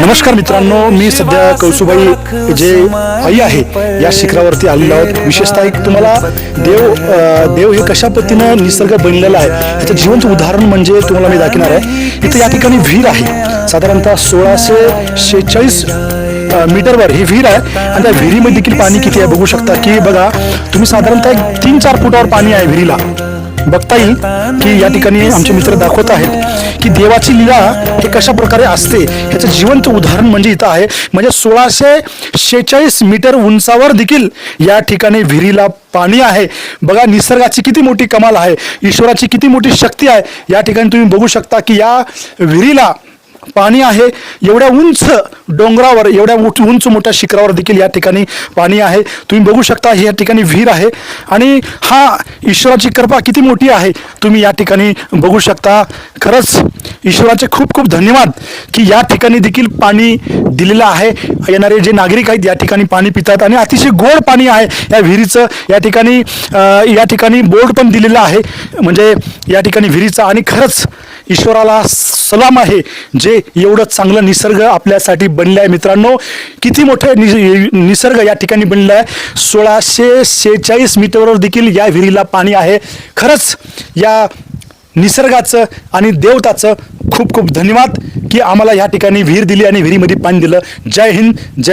नमस्कार मित्रांनो, मी सध्या कौसुबाई जे आई आहे या शिखरावरती आलेलो आहोत। विशेषतः एक तुम्हाला देव हे कशा पद्धतीनं निसर्ग बनलेला आहे याचं जिवंत उदाहरण म्हणजे तुम्हाला मी दाखवणार आहे। इथे या ठिकाणी विहीर आहे, साधारणतः 1646 मीटरवर ही विहीर आहे आणि त्या विहिरीमध्ये देखील पाणी किती आहे बघू शकता की बघा तुम्ही, साधारणतः 3-4 फुटावर पाणी आहे विहिरीला। बघता येईल की या ठिकाणी आमचे मित्र दाखवत आहेत की देवाची लीला हे कशा प्रकारे असते ह्याचं जिवंत उदाहरण म्हणजे इथं आहे। म्हणजे 1646 मीटर उंचावर देखील या ठिकाणी विहिरीला पाणी आहे। बघा निसर्गाची किती मोठी कमाल आहे, ईश्वराची किती मोठी शक्ती आहे। या ठिकाणी तुम्ही बघू शकता की या विहिरीला पाणी आहे। एवढ्या उंच डोंगरावर, एवढ्या उंच मोठ्या शिखरावर देखील या ठिकाणी पाणी आहे। तुम्ही बघू शकता या ठिकाणी विहीर आहे आणि हा ईश्वराची कृपा किती मोठी आहे तुम्ही या ठिकाणी बघू शकता। खरंच ईश्वराचे खूप खूप धन्यवाद की या ठिकाणी देखील पाणी दिलेलं आहे। येणारे जे नागरिक आहेत या ठिकाणी पाणी पितात आणि अतिशय गोड पाणी आहे या विहिरीचं। या ठिकाणी बोर्ड पण दिलेला आहे म्हणजे या ठिकाणी विहिरीचा। आणि खरंच ईश्वराला सलाम आहे जे एवढं चांगलं निसर्ग आपल्यासाठी बनलं आहे। मित्रांनो किती मोठे निसर्ग या ठिकाणी बनलं आहे। 1646 मीटरवर देखील या विहिरीला पाणी आहे। खरंच या निसर्गाचं आणि देवताचं खूप खूप धन्यवाद की आम्हाला या ठिकाणी विहीर दिली आणि विहिरीमध्ये पाणी दिलं। जय हिंद, जय